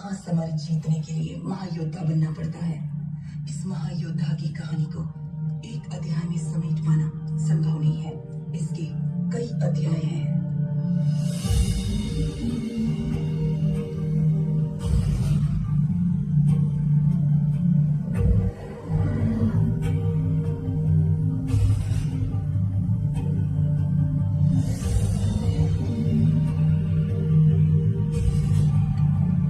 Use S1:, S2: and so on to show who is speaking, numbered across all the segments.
S1: महासमर जीतने के लिए महायोद्धा बनना पड़ता है। इस महायोद्धा की कहानी को एक अध्याय में समेट पाना संभव नहीं है। इसके कई अध्याय हैं।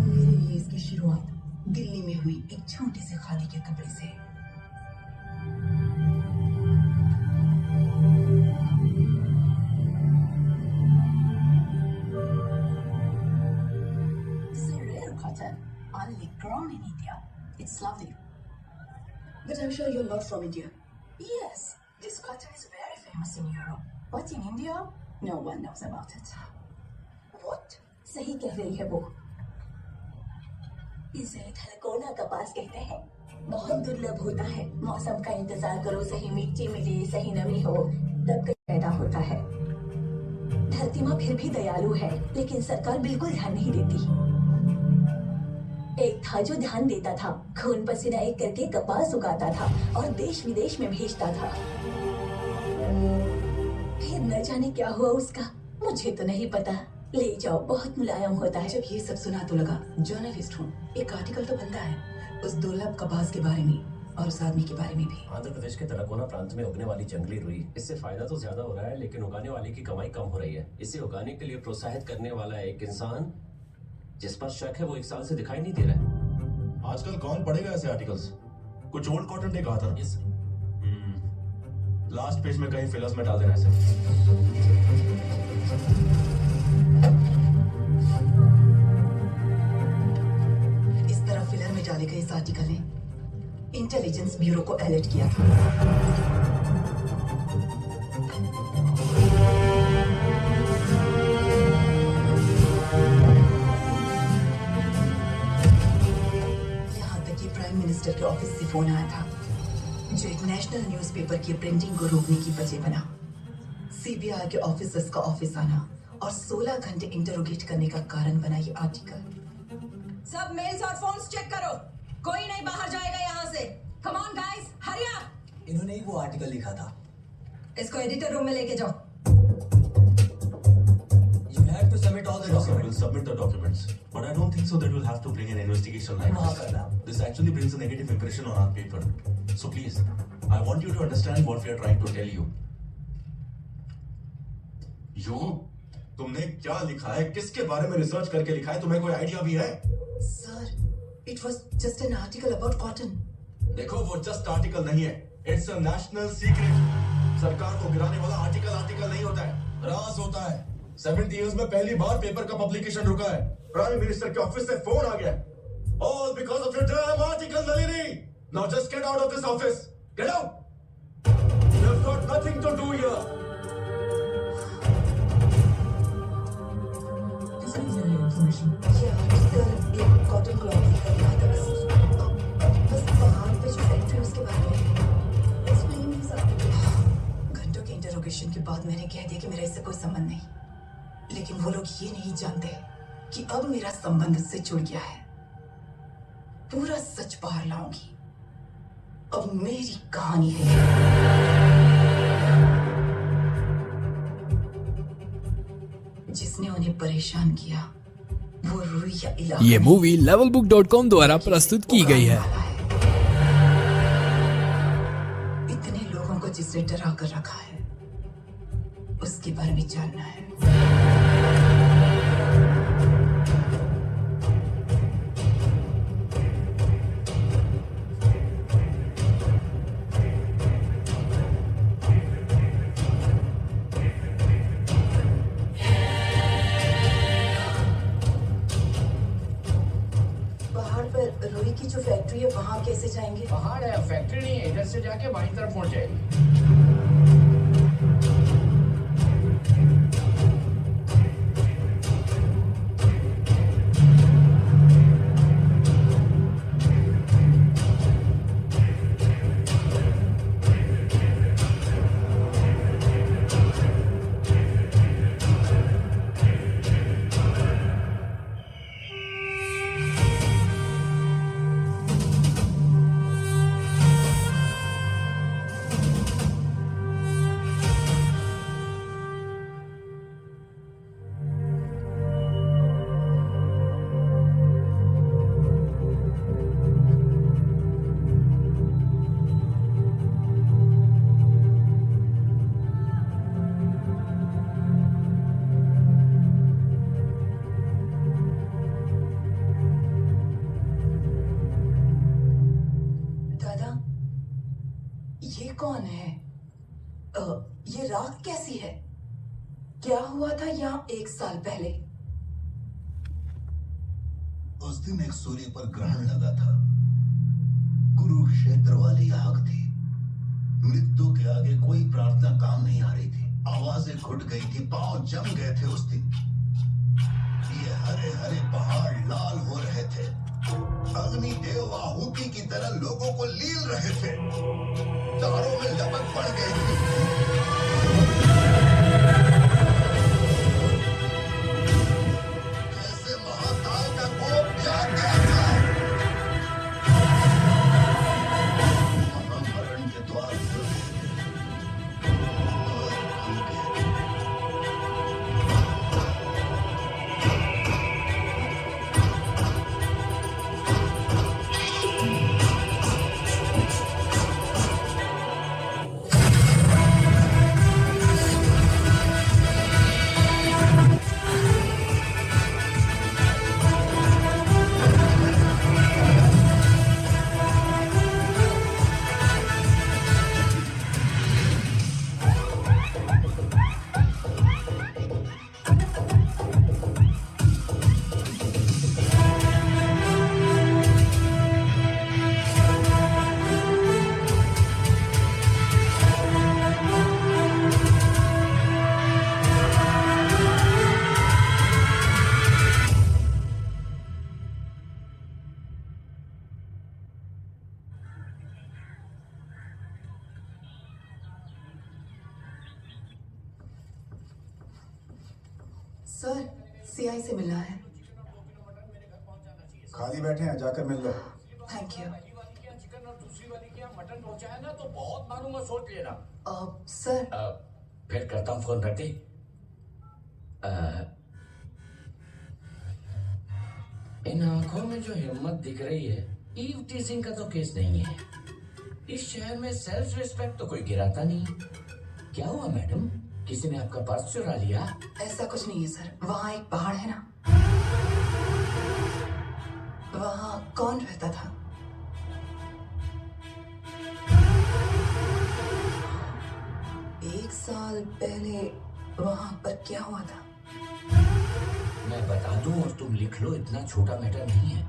S1: मेरे लिए इसकी शुरुआत दिल्ली में हुई एक छोटे से खादी के कपड़े से।
S2: Only grown in India. It's lovely.
S1: But I'm sure you're not from India.
S2: Yes, this cotton is very famous in Europe. But in India, no one knows about it.
S1: What?
S2: सही कह रही है वो। इसे थलकोना कपास कहते हैं। बहुत दुर्लभ होता है। मौसम का इंतजार करो, सही मिट्टी मिले, सही नमी हो, तब कहीं पैदा होता है। धरती माँ फिर भी दयालु है, लेकिन सरकार बिल्कुल ध्यान नहीं देती। एक था जो ध्यान देता था, खून पसीना एक करके कपास उगाता था और देश विदेश में भेजता था। फिर न जाने क्या हुआ उसका, मुझे तो नहीं पता। ले जाओ, बहुत मुलायम होता है।
S1: जब ये सब सुना तो लगा जर्नलिस्ट हूँ, एक आर्टिकल तो बनता है उस दुर्लभ कपास के बारे में और उस आदमी के बारे में भी।
S3: आंध्र प्रदेश के तराकोना प्रांत में उगने वाली जंगली रुई, इससे फायदा तो ज्यादा हो रहा है, लेकिन उगाने वाले की कमाई कम हो रही है। इसे उगाने के लिए प्रोत्साहित करने वाला एक इंसान जिस पर शक है वो 1 साल से दिखाई नहीं दे रहा है।
S4: आजकल कौन पढ़ेगा ऐसे आर्टिकल्स? कुछ ओल्ड कॉटन ने कहा था।
S3: यस।
S4: लास्ट पेज में कहीं फिलर्स में डाल देना ऐसे।
S1: इस तरह फिलर में डाले गए इस आर्टिकल ने इंटेलिजेंस ब्यूरो को अलर्ट किया था। प्राइम मिनिस्टर के ऑफिस से फोन आया था, जो एक नेशनल न्यूज़पेपर की प्रिंटिंग को रोकने की वजह बना। सीबीआई के ऑफिसर्स का ऑफिस आना और 16 घंटे इंटरोगेट करने का कारण बना ये आर्टिकल।
S5: सब मेल्स और फोन्स चेक करो, कोई नहीं बाहर जाएगा यहाँ से। Come on guys, hurry up.
S6: इन्होंने ही वो आर्टिकल लिखा था।
S5: इसको एडिटर रूम में लेके जाओ।
S6: You have to submit all the
S4: Sure, sir, we'll
S6: documents.
S4: submit the documents. But I don't think so that we'll have to bring an investigation like
S6: वहाँ
S4: this.
S6: करना।
S4: This actually brings a negative impression on our paper. So please, I want you to understand what we are trying to tell you. तुमने क्या लिखा है? किसके बारे में research करके लिखा है? तुम्हें कोई आइडिया भी है?
S1: Sir, it was just an article about cotton.
S4: देखो, वो जस्ट आर्टिकल नहीं है। It's a national secret. सरकार को गिराने वाला आर्टिकल नहीं होता है, राज होता है। 70 years में पहली बार पेपर का पब्लिकेशन रुका है। प्राइम मिनिस्टर के ऑफिस से फोन आ गया। All because of your damn article, Nalini. Now just get out of this office. Get out. You have got nothing to do here.
S1: This is your information. ये article एक cotton cloth का लिखा था बस पहाड़ पे जो फैक्ट्री उसके बारे में। Explain this article. घंटों के इंटरोगेशन के बाद मैंने कह दिया कि मेरा इससे कोई संबंध नहीं, लेकिन वो लोग ये नहीं जानते कि अब मेरा संबंध उससे जुड़ गया है। पूरा सच बाहर लाऊंगी। अब मेरी कहानी है। जिसने उन्हें परेशान किया वो रुई या इलाका
S7: ये मूवी levelbook.com द्वारा प्रस्तुत की गई है।
S1: इतने लोगों को जिसने डरा कर रखा है उसके बारे में जानना है। पहाड़ पर रुई की जो फैक्ट्री है वहां कैसे जाएंगे?
S8: पहाड़ है, फैक्ट्री नहीं है। इधर से जाके बाईं तरफ पहुंच जाएगी।
S1: हुआ था या 1 साल पहले?
S9: उस दिन एक सूर्य पर ग्रहण लगा था। कुरुक्षेत्र वाली आग थी। मृत्यु के आगे कोई प्रार्थना काम नहीं आ रही थी। आवाजें घुट गई थी, पांव जम गए थे उस दिन। ये हरे हरे पहाड़ लाल हो रहे थे। अग्नि देव आहुति की तरह लोगों को लील रहे थे। चारों में लपट पड़ गई थी। जैसे महाकाल का कोप जाग गया था। महामरण के द्वार खुल गए।
S1: सर, सीआई से मिलना है।
S4: खाली बैठे हैं, जाकर मिल लो।
S1: Thank you.
S8: चिकन और दूसरी वाली क्या मटन पहुंचाया ना तो बहुत मारूंगा, सोच लेना।
S1: सर,
S8: फिर करता हूँ फोन, रखते। इन आंखों में जो हिम्मत दिख रही है, ईव टीजिंग का तो केस नहीं है। इस शहर में सेल्फ रिस्पेक्ट तो कोई गिराता नहीं। क्या हुआ मैडम, किसी ने आपका पर्स चुरा लिया?
S1: ऐसा कुछ नहीं है सर। वहाँ एक पहाड़ है ना, वहाँ कौन रहता था? एक साल पहले वहाँ पर क्या हुआ था?
S8: मैं बता दूं और तुम लिख लो, इतना छोटा मैटर नहीं है।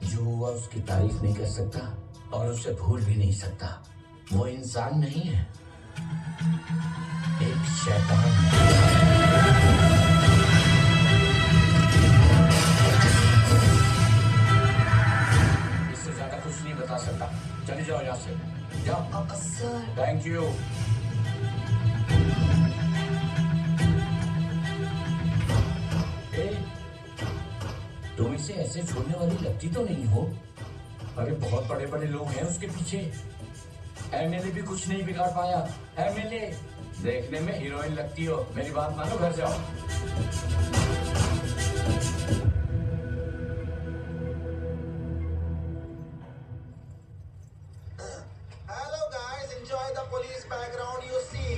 S8: जो हुआ उसकी तारीफ नहीं कर सकता और उसे भूल भी नहीं सकता। वो इंसान नहीं है, एक शैतान है। इससे ज्यादा कुछ नहीं बता सकता। चले जाओ यहाँ से, जाओ।
S1: Sir,
S8: thank you. तुम इसे ऐसे छोड़ने वाली लगती तो नहीं हो? अरे बहुत बड़े बड़े लोग हैं उसके पीछे। एमएलए भी कुछ नहीं बिगाड़ पाया। एमएलए देखने में हीरोइन लगती हो। मेरी बात मानो, घर जाओ।
S9: Hello guys, enjoy the police background you see.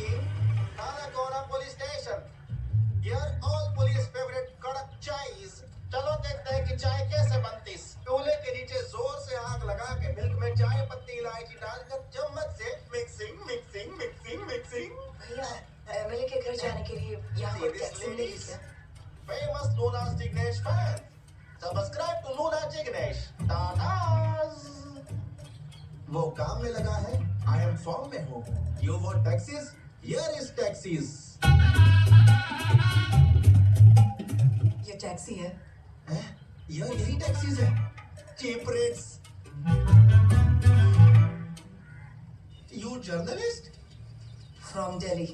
S9: Tanakona Police Station. Here all police favorite kadak chais. चलो देखते हैं कि चाय कैसे बनती। चूल्हे के नीचे जोर से आग लगा के मिल्क में चाय पत्ती इलायची डालकर चम्मच से मिक्सिंग मिक्सिंग मिक्सिंग मिक्सिंग।
S1: भैया, एमएलए के घर जाने के लिए यहाँ पर टैक्सी मिलेगी क्या?
S9: Famous Nuna Jignesh fan. Subscribe to Nuna Jignesh. Tatas. वो काम में लगा है, I am फॉर्म में हूँ। You want taxis? Here is taxis.
S1: ये टैक्सी है।
S9: यही टैक्सीज है। Cheap rates. You journalist?
S1: From Delhi.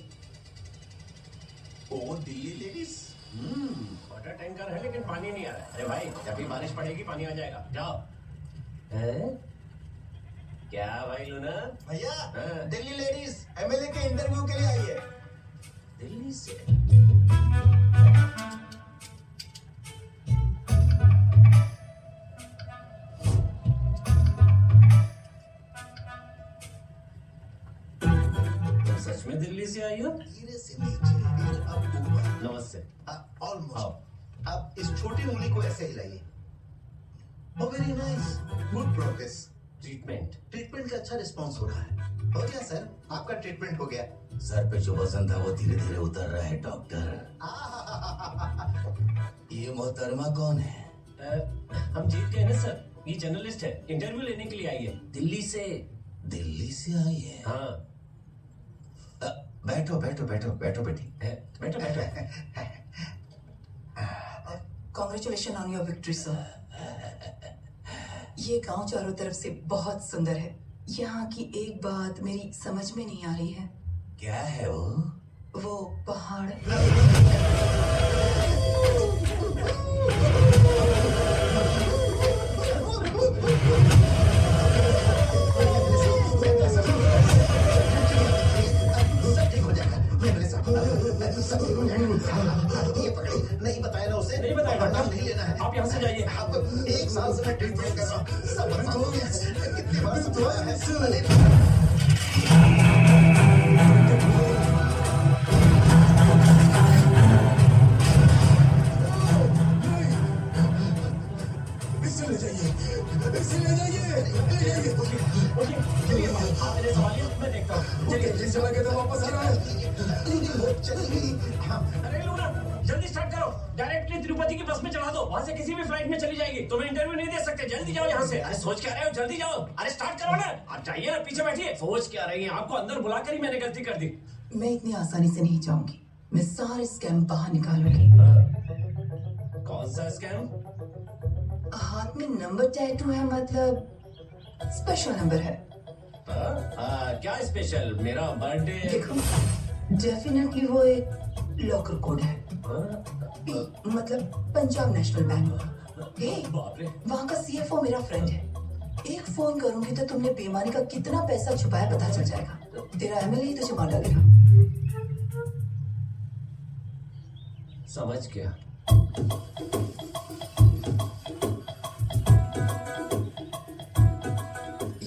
S9: Oh Delhi ladies.
S3: Water tanker है लेकिन पानी नहीं आ रहा है। अरे भाई, जब भी बारिश पड़ेगी पानी आ जाएगा। जाओ। हैं? क्या भाई लूना?
S9: भैया,
S3: हाँ।
S9: दिल्ली लेडीज एमएलए के इंटरव्यू के लिए आई है।
S3: दिल्ली से? सच में दिल्ली से आई हो?
S9: धीरे से नीचे, फिर अब ऊपर।
S3: नमस्ते।
S9: ऑलमोस्ट। अब इस छोटी उंगली को ऐसे हिलाइए। Very nice, good progress.
S3: Treatment
S9: treatment का अच्छा रिस्पॉन्स हो रहा है। हो गया सर, आपका ट्रीटमेंट हो गया।
S10: सर पे जो वजन था वो धीरे धीरे उतर रहा है डॉक्टर। ये मोहतरमा कौन है?
S3: हम जीत गए ना सर। ये जर्नलिस्ट है, इंटरव्यू लेने के लिए आई है दिल्ली से।
S10: दिल्ली से आई है?
S3: हाँ।
S10: बैठो बैठो बैठो बैठो बेटी।
S3: बैठो बैठो।
S1: Congratulation on your victory sir. ये गांव चारों तरफ से बहुत सुंदर है। यहाँ की एक बात मेरी समझ में नहीं आ रही है।
S10: क्या है
S1: वो पहाड़।
S9: ये पकड़ी, नहीं बताया ना उसे?
S3: नहीं बताया डॉक्टर।
S9: नहीं लेना है।
S3: आप यहाँ से जाइए।
S9: आप 1 साल से मैं ट्रीटमेंट कर रहा हूँ, सब बर्बाद हो गया। कितनी बार समझाया है?
S10: इसे ले जाइए, इसे ले जाइए, ले जाइए।
S3: आप मेरे संभालिए, मैं देखता हूँ। चलिए।
S10: चला के तो वापस आ रहा है।
S3: अरे लूना, जल्दी स्टार्ट करो। डायरेक्टली तिरुपति की बस में चढ़ा दो। वहाँ से किसी भी फ्लाइट में चली जाएगी। तुम्हें इंटरव्यू नहीं दे सकते। जल्दी जाओ यहाँ से। अरे सोच क्या रहे हो? जल्दी जाओ। अरे स्टार्ट करो ना। आप जाइए ना, पीछे बैठिए। सोच क्या रही हैं? आपको अंदर बुलाकर ही मैंने गलती कर दी।
S1: मैं इतनी आसानी से नहीं जाऊंगी। मैं सारे स्कैम बाहर निकालूंगी।
S3: कौन सा स्कैम?
S1: हाथ में नंबर टैटू है, मतलब स्पेशल नंबर है।
S3: क्या स्पेशल? मेरा बर्थडे।
S1: देखो, डेफिनेटली वो एक लॉकर कोड है। मतलब पंजाब नेशनल बैंक।
S3: बाप रे।
S1: वहाँ का सीएफओ मेरा फ्रेंड है। एक फोन करूंगी तो तुमने बेईमानी का कितना पैसा छुपाया पता चल जाएगा। तेरा एमएलए ही तुझे मार डालेगा।
S3: समझ गया।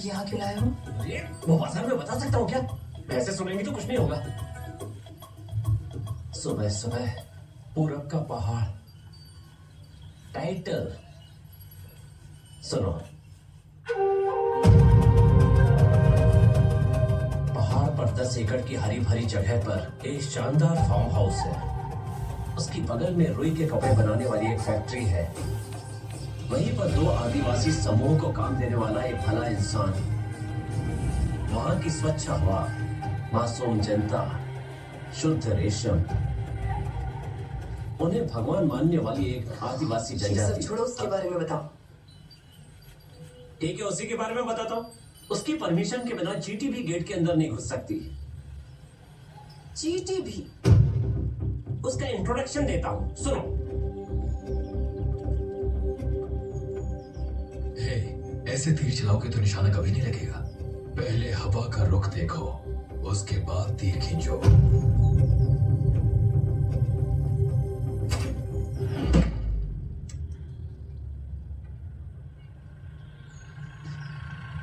S1: यहाँ क्यों लाया हूँ?
S3: वो बाजार में बता सकता हूँ क्या? ऐसे सुनेंगी तो कुछ नहीं होगा। सुबह सुबह पूरब का पहाड़। टाइटल सुनो। पहाड़ पर 10 एकड़ की हरी भरी जगह पर एक शानदार फार्म हाउस है। उसकी बगल में रुई के कपड़े बनाने वाली एक फैक्ट्री है। वहीं पर 2 आदिवासी समूह को काम देने वाला एक भला इंसान। वहां की स्वच्छ हवा, मासूम जनता, शुद्ध रेशम, उन्हें भगवान मानने वाली एक आदिवासी
S1: ये सब
S3: जनजाति।
S1: छोड़ो, उसके बारे में बताओ।
S3: ठीक है, उसी के बारे में बताता हूँ। उसकी परमिशन के बिना चींटी भी गेट के अंदर नहीं घुस सकती।
S1: चींटी भी?
S3: उसका इंट्रोडक्शन देता हूँ, सुनो।
S10: ऐसे तीर चलाओगे तो निशाना कभी नहीं लगेगा। पहले हवा का रुख देखो, उसके बाद तीर खींचो।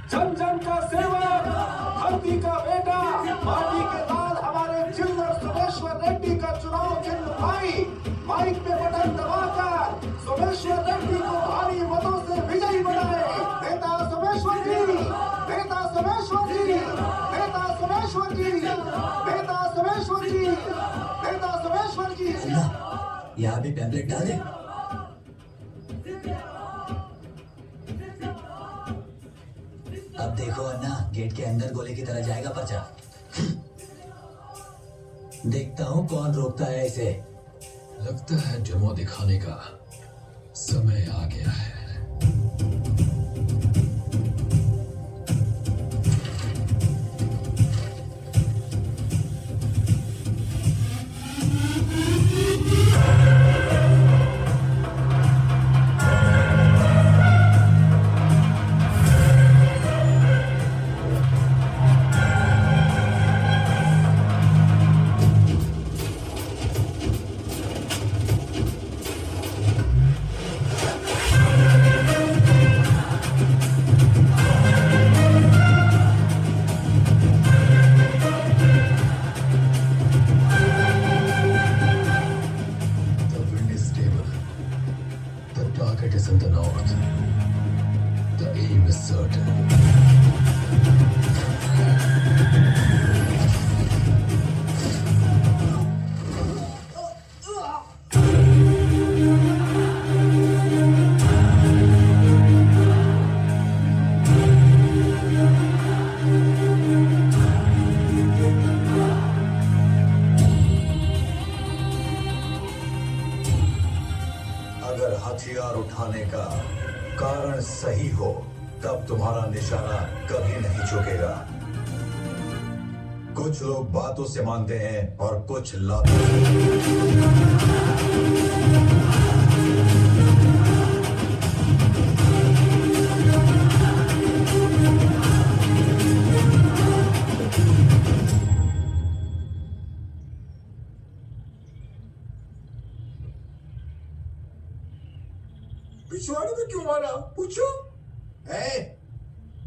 S11: जन जन का सेवक, धरती का बेटा, माटी के लाल हमारे चिल्लर सोमेश्वर रेड्डी का चुनाव चिन्ह भाई। माइक पे बटन दबाकर सोमेश्वर रेड्डी को भारी मतों से विजयी बनाए। नेता सोमेश्वर जी, नेता सोमेश्वर जी, नेता सोमेश्वर जी, नेता सोमेश्वर जी, नेता सोमेश्वर जी।
S6: यहाँ भी पैम्पलेट डाल दे। अब देखो अन्ना, गेट के अंदर गोले की तरह जाएगा पर्चा। देखता हूँ कौन रोकता है इसे।
S10: लगता है डेमो दिखाने का समय आ गया है। Target is in the north. The aim is certain.
S4: अगर हथियार उठाने का कारण सही हो तब तुम्हारा निशाना कभी नहीं झुकेगा। कुछ लोग बातों से मानते हैं और कुछ लातों से।
S11: पिछवाड़े में क्यों मारा? पूछो।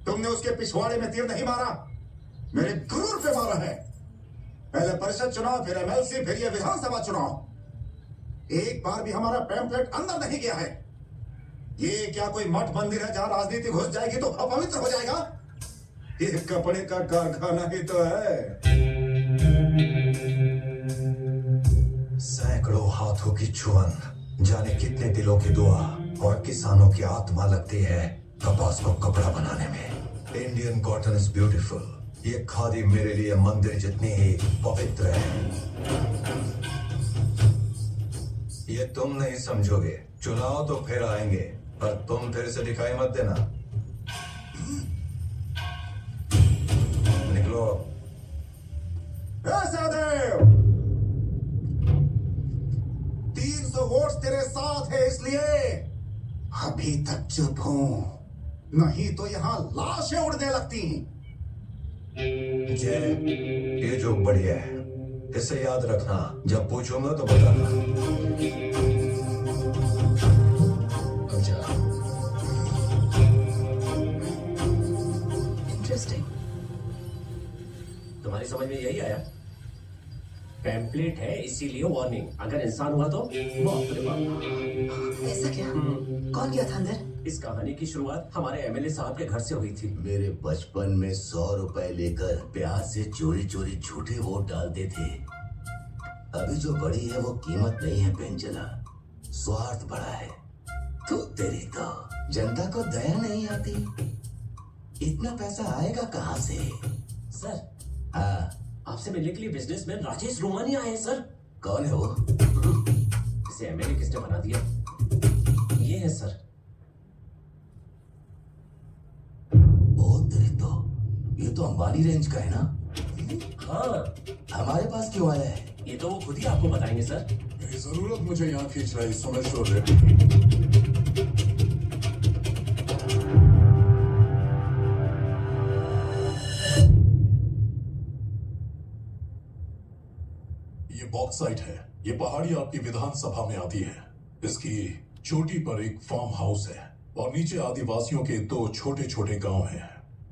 S9: तुमने उसके पिछवाड़े में तीर नहीं मारा, मेरे गुरूर पे मारा है। पहले परिषद चुनाव, फिर एमएलसी, फिर ये विधानसभा चुनाव। एक बार भी हमारा पैम्फलेट अंदर नहीं गया है। ये क्या कोई मठ मंदिर है जहां राजनीति घुस जाएगी तो अपवित्र हो जाएगा? ये कपड़े का कारखाना ही तो है।
S4: सैकड़ों हाथों की छुअन, जाने कितने दिलों की दुआ और किसानों की आत्मा लगती है कपास को कपड़ा बनाने में। Indian cotton is beautiful. ये खादी मेरे लिए मंदिर जितनी ही पवित्र है। ये तुम नहीं समझोगे। चुनाव तो फिर आएंगे, पर तुम फिर से दिखाई मत देना। निकलो।
S9: सहदेव, 300 वोट्स तेरे साथ है, इसलिए अभी तक चुप हूं, नहीं तो यहां लाशें उड़ने लगती।
S4: जय, ये जो बढ़िया है, इसे याद रखना। जब पूछूंगा तो बताना।
S1: इंटरेस्टिंग।
S3: तुम्हारी समझ में यही आया? पैम्पलेट है इसीलिए वार्निंग, अगर इंसान हुआ तो बाप रे बाप।
S1: ऐसा क्या? कौन गया था अंदर?
S3: इस कहानी की शुरुआत हमारे एमएलए साहब के घर से हुई थी।
S12: मेरे बचपन में 100 रुपए लेकर प्यार से चोरी चोरी झूठे वोट डालते थे। अभी जो बड़ी है वो कीमत नहीं है पेंचला, स्वार्थ बड़ा है। तू तेरी तो जनता को दया नहीं आती। इतना पैसा आएगा कहाँ से?
S3: सर,
S12: हाँ,
S3: आपसे मिलने के लिए बिजनेसमैन राजेश रोमानी आए हैं सर।
S12: कौन है वो?
S3: इसे एमएलए किसने बना दिया? ये है सर।
S12: ओ तेरी तो, ये तो अंबानी रेंज का है ना?
S3: हाँ।
S12: हमारे पास क्यों आया है?
S3: ये तो वो खुद ही आपको बताएंगे सर।
S11: मेरी जरूरत मुझे यहाँ खींच रही सोमेश्वर रेड्डी। ये बॉक्साइट है। ये पहाड़ी आपकी विधानसभा में आती है। इसकी चोटी पर एक फार्म हाउस है और नीचे आदिवासियों के 2 छोटे छोटे गांव हैं।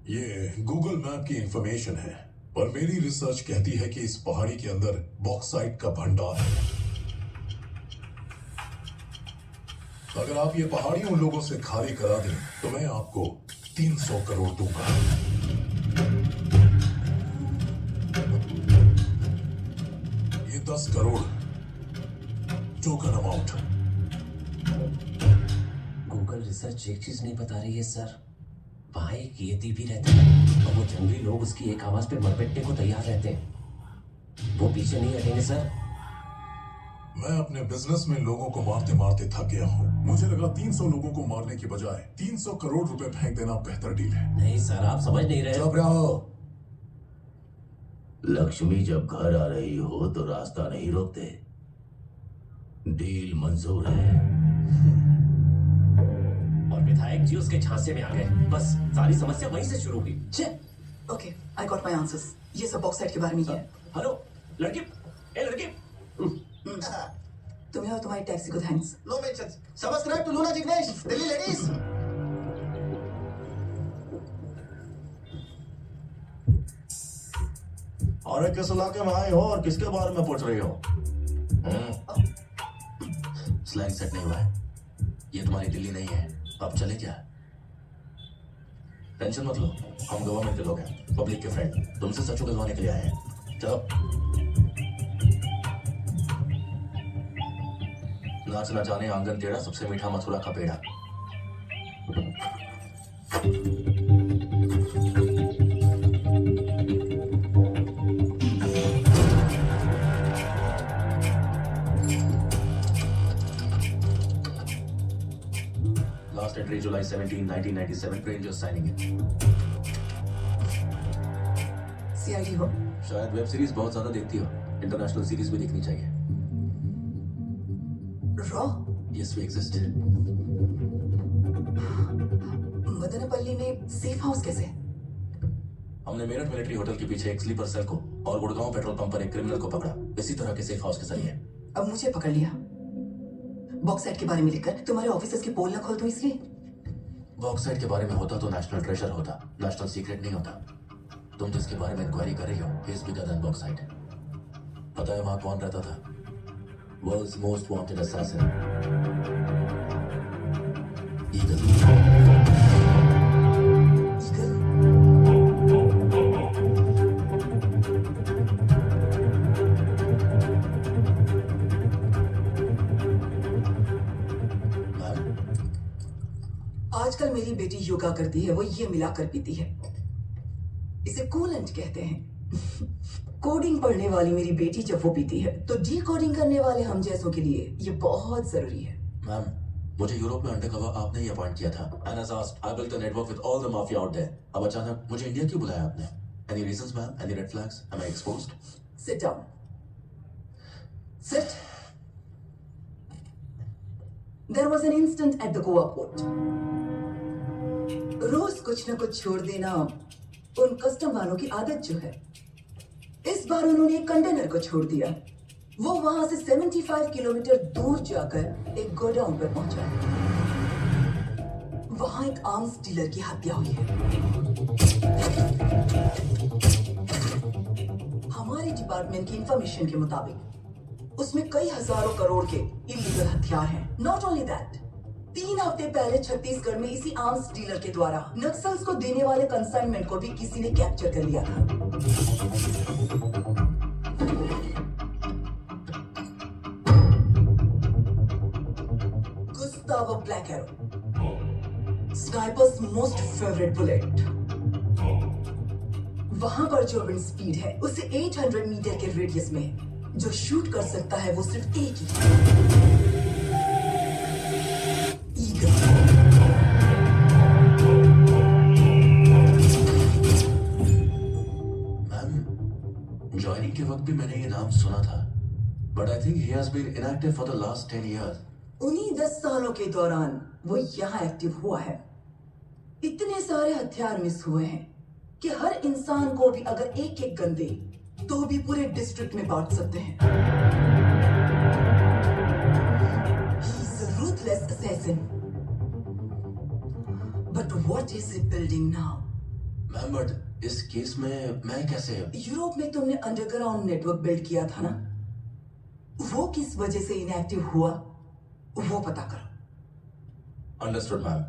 S11: ये गूगल मैप की इंफॉर्मेशन है, पर मेरी रिसर्च कहती है कि इस पहाड़ी के अंदर बॉक्साइट का भंडार है। अगर आप ये पहाड़ी उन लोगों से खाली करा दें तो मैं आपको 300 करोड़ दूंगा। ये 10 crore token amount.
S3: Google research एक चीज नहीं बता रही है सर। वहां एक येती भी रहता है और वो जंगली लोग उसकी एक आवाज पे मरपेटने को तैयार रहते हैं। वो पीछे नहीं हटेंगे सर।
S11: मैं अपने बिजनेस में लोगों को मारते मारते थक गया हूँ। मुझे लगा 300 लोगों को मारने की बजाय 300 करोड़ रुपए फेंक देना बेहतर डील है।
S3: नहीं सर, आप समझ नहीं रहे।
S12: चुप रहो। लक्ष्मी जब घर आ रही हो तो रास्ता नहीं रोकते। डील मंजूर है।
S3: और विधायक जी उसके झांसे में आ गए। बस सारी समस्या वहीं से शुरू हुई।
S1: Okay, I got my answers. ये सब बॉक्साइट के बारे में ही है।
S3: हेलो लड़की, ए लड़की।
S1: तुम्हें और तुम्हारी टैक्सी को thanks.
S9: No mentions. Subscribe to Luna Jignesh, Delhi ladies.
S4: और किस इलाके में आए हो और किसके बारे में पूछ रही हो?
S12: स्लैंग सेट नहीं हुआ है। ये तुम्हारी दिल्ली नहीं है। अब चले क्या?
S4: टेंशन मत लो, हम गवर्नमेंट के लोग हैं, पब्लिक के फ्रेंड, तुमसे सच उगलवाने के लिए आए हैं। चलो नाच ना जाने आंगन टेढ़ा, सबसे मीठा मथुरा का पेड़ा। लास्ट एंट्री जुलाई 17, 1997, ट्रेन जो साइनिंग है।
S1: सीआईडी हो?
S4: शायद वेब सीरीज बहुत ज्यादा देखती हो, इंटरनेशनल सीरीज भी देखनी चाहिए।
S1: Raw?
S4: Yes, we exist.
S1: Madanapalle में सेफ हाउस कैसे?
S4: हमने मेरठ मिलिट्री होटल के पीछे एक स्लीपर सेल को और गुड़गांव पेट्रोल पंप पर एक क्रिमिनल को पकड़ा, इसी तरह के सेफ हाउस के जरिए।
S1: अब मुझे पकड़ लिया, बॉक्साइट के बारे में लिखकर तुम्हारे ऑफिसर्स की पोल न खोल दूं इसलिए?
S4: बॉक्साइट के बारे में होता तो नेशनल ट्रेजर होता, नेशनल सीक्रेट नहीं होता। तुम जिसके बारे में इंक्वायरी कर रही हो, he is bigger than bauxite. पता है वहां कौन रहता था? World's most wanted assassin. Eagle.
S1: आजकल मेरी बेटी योगा करती है, वो ये मिलाकर पीती है, इसे कूलेंट कहते हैं। कोडिंग पढ़ने वाली मेरी बेटी जब वो पीती है तो डी कोडिंग करने वाले हम जैसों के लिए ये बहुत जरूरी है।
S4: मैम, मुझे यूरोप में अंडरकवर आपने ही अपॉइंट किया था। And as asked, I built a network with all the mafia out there. अब अचानक मुझे इंडिया क्यों बुलाया आपने? Any reasons, ma'am? Any red flags? Am I exposed?
S1: Sit down. Sit. There was an incident at the Goa port. रोज कुछ न कुछ छोड़ देना उन कस्टम वालों की आदत जो है। इस बार उन्होंने एक कंटेनर को छोड़ दिया। वो वहां से 75 किलोमीटर दूर जाकर एक गोडाउन पर पहुंचा। वहां एक आर्म्स डीलर की हत्या हुई है। हमारे डिपार्टमेंट की इंफॉर्मेशन के मुताबिक उसमें कई हजारों करोड़ के इलीगल हथियार हैं। नॉट ओनली दैट, 3 हफ्ते पहले छत्तीसगढ़ में इसी आर्म्स डीलर के द्वारा नक्सल्स को देने वाले कंसाइनमेंट को भी किसी ने कैप्चर कर लिया था। Gustavo black arrow, snipers most favourite bullet. वहां पर जो विंड स्पीड है उसे 800 मीटर के रेडियस में जो शूट कर सकता है वो सिर्फ एक ही ईगल।
S4: मैम, ज्वाइनिंग के वक्त भी मैंने ये नाम सुना था, but I think he has been inactive for the last 10 years.
S1: उन्हीं 10 सालों के दौरान वो यहाँ एक्टिव हुआ है। इतने सारे हथियार मिस हुए हैं कि हर इंसान को भी अगर एक एक गन दे तो भी पूरे डिस्ट्रिक्ट में बांट सकते हैं। He is a ruthless assassin. But what is he building now?
S4: Ma'am, but इस केस में मैं कैसे?
S1: यूरोप में तुमने अंडरग्राउंड नेटवर्क बिल्ड किया था ना, वो किस वजह से इनएक्टिव हुआ वो पता करो।
S4: Understood ma'am.